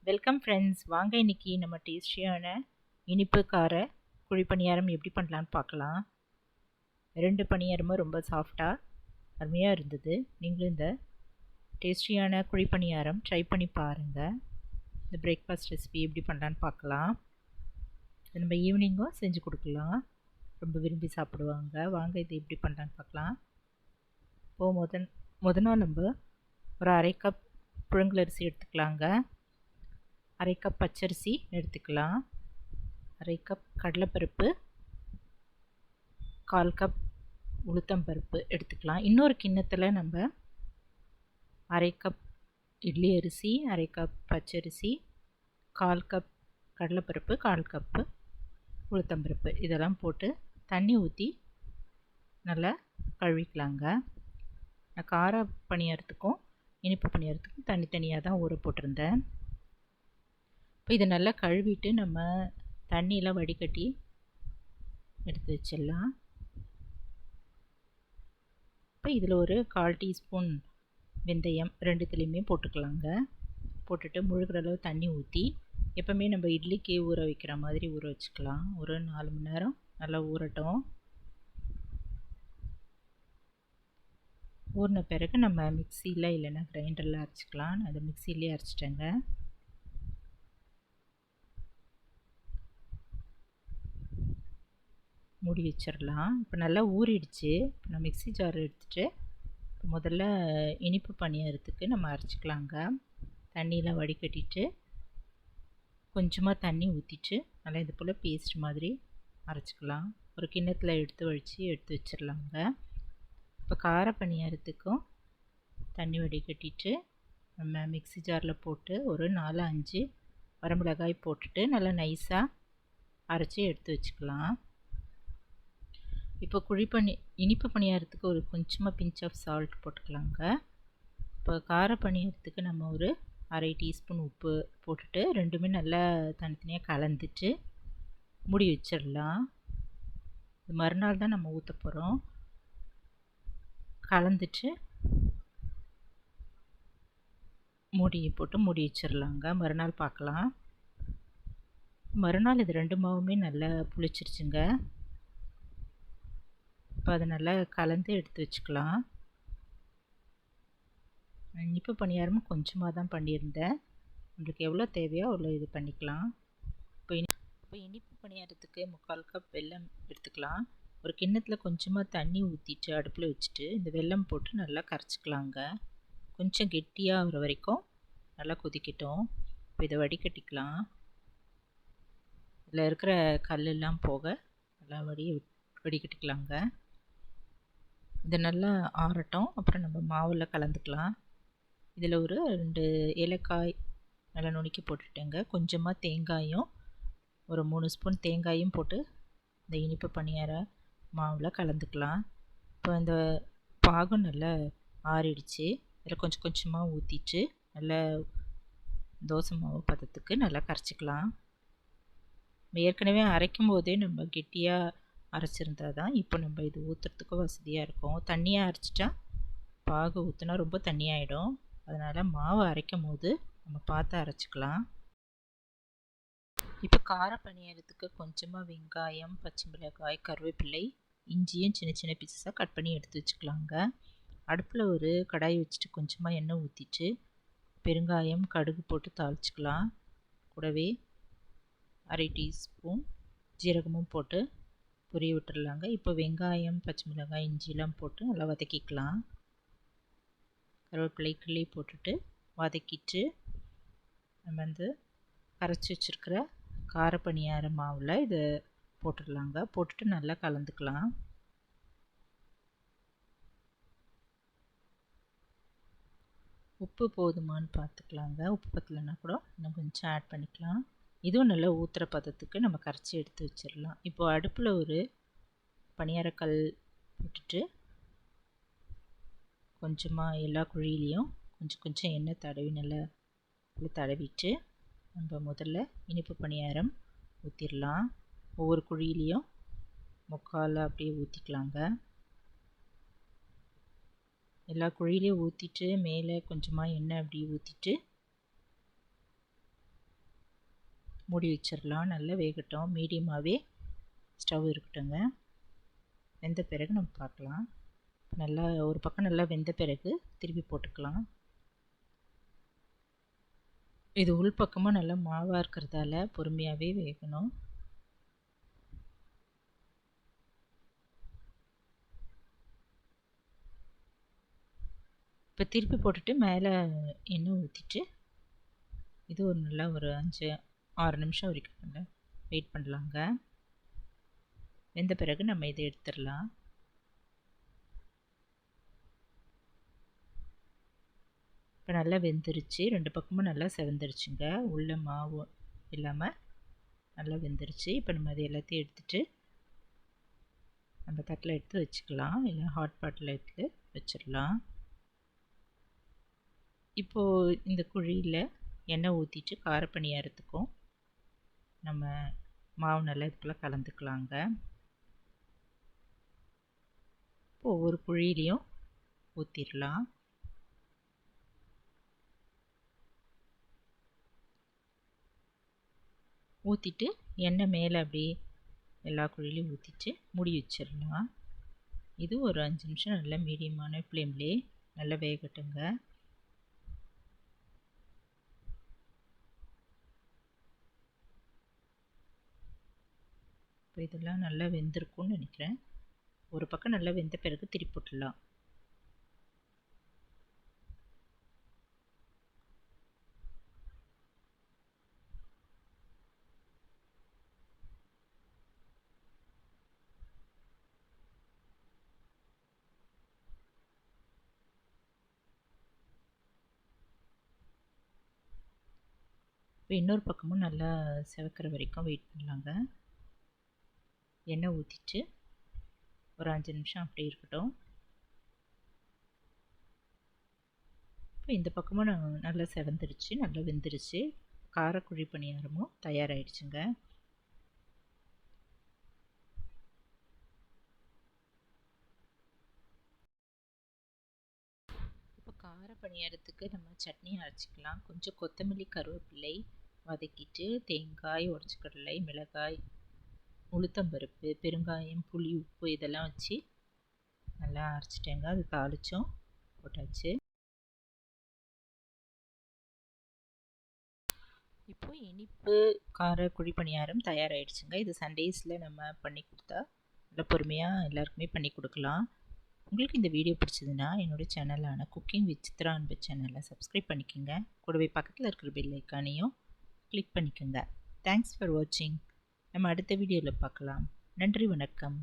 Welcome friends. வாங்க இன்னைக்கு நம்ம டேஸ்டியான இனிப்பு கார குழி பணியாரம் எப்படி பண்ணலான்னு பார்க்கலாம். 2 பணியாரமும் ரொம்ப சாஃப்டாக அருமையாக இருந்தது. நீங்களும் இந்த டேஸ்டியான குழி பணியாரம் ட்ரை பண்ணி பாருங்கள். இந்த பிரேக்ஃபாஸ்ட் ரெசிபி எப்படி பண்ணலான்னு பார்க்கலாம். இது நம்ம ஈவினிங்கும் செஞ்சு கொடுக்கலாம், ரொம்ப விரும்பி சாப்பிடுவாங்க. வாங்க இது எப்படி பண்ணலான்னு பார்க்கலாம். இப்போது முத நாள் நம்ம ஒரு 1/2 கப் புழுங்கலரிசி எடுத்துக்கலாங்க. 1/2 கப் பச்சரிசி எடுத்துக்கலாம். 1/2 கப் கடலைப்பருப்பு, 1/4 கப் உளுத்தம்பருப்பு எடுத்துக்கலாம். இன்னொரு கிண்ணத்தில் நம்ம 1/2 கப் இட்லி அரிசி, 1/2 கப் பச்சரிசி, 1/4 கப் கடலைப்பருப்பு, 1/4 கப்பு உளுத்தம்பருப்பு இதெல்லாம் போட்டு தண்ணி ஊற்றி நல்லா கழுவிக்கலாங்க. நான் கார பணியாரத்துக்கும் இனிப்பு பணியாரத்துக்கும் தனித்தனியாக தான் ஊற போட்டிருந்தேன். இப்போ இதை நல்லா கழுவிட்டு நம்ம தண்ணியெலாம் வடிகட்டி எடுத்து வச்சிடலாம். இப்போ இதில் ஒரு 1/4 டீஸ்பூன் வெந்தயம் ரெண்டுத்துலேயுமே போட்டுக்கலாங்க. போட்டுட்டு முழுகிற அளவு தண்ணி ஊற்றி எப்போவுமே நம்ம இட்லிக்கு ஊற வைக்கிற மாதிரி ஊற வச்சுக்கலாம். ஒரு 4 மணி நேரம் நல்லா ஊறட்டும். ஊறின பிறகு நம்ம மிக்சியில் இல்லைன்னா கிரைண்டரில் அரைச்சிக்கலாம். நான் அதை மிக்சியிலே அரைச்சிட்டேங்க. மூடி வச்சிடலாம். இப்போ நல்லா ஊறிடுச்சு. இப்போ நான் மிக்சி ஜார் எடுத்துகிட்டு இப்போ முதல்ல இனிப்பு பணியாரத்துக்கு நம்ம அரைச்சிக்கலாங்க. தண்ணியெலாம் வடிகட்டிட்டு கொஞ்சமாக தண்ணி ஊற்றிட்டு நல்லா இது போல் பேஸ்ட் மாதிரி அரைச்சிக்கலாம். ஒரு கிண்ணத்தில் எடுத்து வச்சிடலாங்க. இப்போ கார பணியாரத்துக்கும் தண்ணி வடிகட்டிட்டு நம்ம மிக்சி ஜாரில் போட்டு ஒரு 4-5 வரமிளகாய் போட்டுட்டு நல்லா நைஸாக அரைச்சி எடுத்து வச்சுக்கலாம். இப்போ இனிப்பு பணியாரத்துக்கு ஒரு கொஞ்சமாக பிஞ்ச் ஆஃப் சால்ட் போட்டுக்கலாங்க. இப்போ கார பணியாரத்துக்கு நம்ம ஒரு 1/2 டீஸ்பூன் உப்பு போட்டுட்டு ரெண்டுமே நல்லா தனித்தனியாக கலந்துட்டு மூடி வச்சிடலாம். இது மறுநாள் தான் நம்ம ஊற்ற போகிறோம். கலந்துட்டு மூடியை போட்டு மூடி வச்சிடலாங்க. மறுநாள் பார்க்கலாம். மறுநாள் இது 2 மாவுமே நல்லா புளிச்சிருச்சுங்க. இப்போ அதை நல்லா கலந்து எடுத்து வச்சுக்கலாம். இனிப்பு பணியாரமும் கொஞ்சமாக தான் பண்ணியிருந்தேன். உங்களுக்கு எவ்வளோ தேவையோ அவ்வளோ இது பண்ணிக்கலாம். இப்போ இனிப்பு பணியாரத்துக்கு 3/4 கப் வெல்லம் எடுத்துக்கலாம். ஒரு கிண்ணத்தில் கொஞ்சமாக தண்ணி ஊற்றிட்டு அடுப்பில் வச்சுட்டு இந்த வெல்லம் போட்டு நல்லா கரைச்சிக்கலாங்க. கொஞ்சம் கெட்டியாக ஆகிற வரைக்கும் நல்லா கொதிக்கட்டும். இப்போ இதை வடிகட்டிக்கலாம். இதில் இருக்கிற கல்லெல்லாம் போக நல்லா வடிகட்டிக்கலாங்க. இதை நல்லா ஆறட்டும். அப்புறம் நம்ம மாவில் கலந்துக்கலாம். இதில் ஒரு 2 ஏலக்காய் நல்லா நுணுக்கி போட்டுட்டேங்க. கொஞ்சமாக தேங்காயும் ஒரு 3 ஸ்பூன் தேங்காயும் போட்டு இந்த இனிப்பு பணியார மாவில் கலந்துக்கலாம். இப்போ இந்த பாகம் நல்லா ஆறிடுச்சு. இதில் கொஞ்சம் கொஞ்சமாக ஊற்றிட்டு நல்லா தோசை மாவு பதத்துக்கு நல்லா கரைச்சிக்கலாம். ஏற்கனவே அரைக்கும் போதே நம்ம கெட்டியாக அரைச்சிருந்தா தான் இப்போ நம்ம இது ஊற்றுறதுக்கு வசதியாக இருக்கும். தண்ணியாக அரைச்சிட்டா பாகு ஊற்றினா ரொம்ப தண்ணியாகிடும். அதனால் மாவு அரைக்கும் போது நம்ம பார்த்து அரைச்சிக்கலாம். இப்போ கார பணியாரத்துக்கு கொஞ்சமாக வெங்காயம், பச்சை மிளகாய், கருவேப்பிலை, இஞ்சியும் சின்ன சின்ன பீஸஸாக கட் பண்ணி எடுத்து வச்சுக்கலாங்க. அடுப்பில் ஒரு கடாய் வச்சுட்டு கொஞ்சமாக எண்ணெய் ஊற்றிட்டு பெருங்காயம், கடுகு போட்டு தாளிச்சிக்கலாம். கூடவே 1/2 டீஸ்பூன் ஜீரகமும் போட்டு பொரிய விட்டுடலாங்க. இப்போ வெங்காயம், பச்சை மிளகாய், இஞ்சிலாம் போட்டு நல்லா வதக்கிக்கலாம். கருவேப்பிலை கிள்ளி போட்டுட்டு வதக்கிட்டு நம்ம கரைச்சி வச்சுருக்கிற கார பணியார மாவில் இதை போட்டுடலாங்க. போட்டுட்டு நல்லா கலந்துக்கலாம். உப்பு போதுமானு பார்த்துக்கலாங்க. உப்பு பத்தலைன்னா கூட இன்னும் கொஞ்சம் ஆட் பண்ணிக்கலாம். இதுவும் நல்லா ஊற்றுற பதத்துக்கு நம்ம கரைச்சி எடுத்து வச்சிடலாம். இப்போ அடுப்பில் ஒரு பணியாரக்கல் போட்டுட்டு கொஞ்சமாக எல்லா குழியிலையும் கொஞ்சம் கொஞ்சம் எண்ணெய் தடவி நல்லா தடவிட்டு நம்ம முதல்ல இனிப்பு பணியாரம் ஊற்றிடலாம். ஒவ்வொரு குழியிலையும் 3/4 அப்படியே ஊற்றிக்கலாங்க. எல்லா குழியிலையும் ஊற்றிட்டு மேலே கொஞ்சமாக எண்ணெய் அப்படியே ஊற்றிட்டு மூடி வச்சிடலாம். நல்லா வேகட்டும். மீடியமாகவே ஸ்டவ் இருக்கட்டுங்க. வெந்த பிறகு நம்ம பார்க்கலாம். நல்லா ஒரு பக்கம் நல்லா வெந்த பிறகு திருப்பி போட்டுக்கலாம். இது உள் பக்கமாக நல்லா மாவாக இருக்கிறதால பொறுமையாகவே வேகணும். இப்போ திருப்பி போட்டுட்டு மேலே எண்ணெய் ஊற்றிட்டு இது ஒரு நல்லா ஒரு 5-6 நிமிஷம் வரைக்கும் வெயிட் பண்ணலாங்க. வெந்த பிறகு நம்ம இதை எடுத்துடலாம். இப்போ நல்லா வெந்துருச்சு. 2 பக்கமும் நல்லா செவந்துருச்சுங்க. உள்ள மாவு இல்லாமல் நல்லா வெந்துருச்சு. இப்போ நம்ம அதை எல்லாத்தையும் எடுத்துகிட்டு நம்ம தட்டில் எடுத்து வச்சுக்கலாம். இல்லை ஹாட் பாட்டில் எடுத்து வச்சிடலாம். இப்போது இந்த குழியில் எண்ணெய் ஊற்றிட்டு கார பணியாரத்துக்கும் நம்ம மாவு நல்லா இதுக்குள்ளே கலந்துக்கலாங்க. இப்போ ஒவ்வொரு குழியிலையும் ஊற்றிடலாம். ஊற்றிட்டு எண்ணெய் மேலே அப்படியே எல்லா குழியிலையும் ஊற்றிட்டு மூடி வச்சிடலாம். இது ஒரு 5 நிமிஷம் நல்லா மீடியமான ஃப்ளேம்லேயே நல்லா வேகட்டுங்க. இப்போ இதெல்லாம் நல்லா வெந்திருக்கும்னு நினைக்கிறேன். ஒரு பக்கம் நல்லா வெந்த பிறகு திருப்பி போட்டுடலாம். இப்போ இன்னொரு பக்கமும் நல்லா செவக்கிற வரைக்கும் வெயிட் பண்ணலாங்க. எண்ணெய் ஊற்றிட்டு ஒரு 5 நிமிஷம் அப்படியே இருக்கட்டும். இப்போ இந்த பக்கமும் நல்லா செவந்துருச்சு, நல்லா வெந்துருச்சு. காரக்குழி பணியாரமும் தயாராகிடுச்சுங்க. இப்போ கார பணியாரத்துக்கு நம்ம சட்னி அரைச்சிக்கலாம். கொஞ்சம் கொத்தமல்லி, கருவேப்பிலை வதக்கிட்டு தேங்காய், உடச்சிக்கடலை, மிளகாய், உளுத்தம்பருப்பு, பெருங்காயம், புளி, உப்பு இதெல்லாம் வச்சு நல்லா அரைச்சிட்டேங்க. அது தாளிச்சும் போட்டாச்சு. இப்போ இனிப்பு கார குழி பணியாரம் தயாராகிடுச்சுங்க. இது சண்டேஸில் நம்ம பண்ணி கொடுத்தா நல்லா பொறுமையாக எல்லாருக்குமே பண்ணி கொடுக்கலாம். உங்களுக்கு இந்த வீடியோ பிடிச்சதுன்னா என்னோடய சேனலான குக்கிங் வித் சித்ரா அன்பு சேனலை சப்ஸ்கிரைப் பண்ணிக்கோங்க. கூடவே பக்கத்தில் இருக்கிற பெல் ஐக்கானையும் கிளிக் பண்ணிக்கோங்க. தேங்க்ஸ் ஃபார் வாட்சிங். நம்ம அடுத்த வீடியோவில் பார்க்கலாம். நன்றி, வணக்கம்.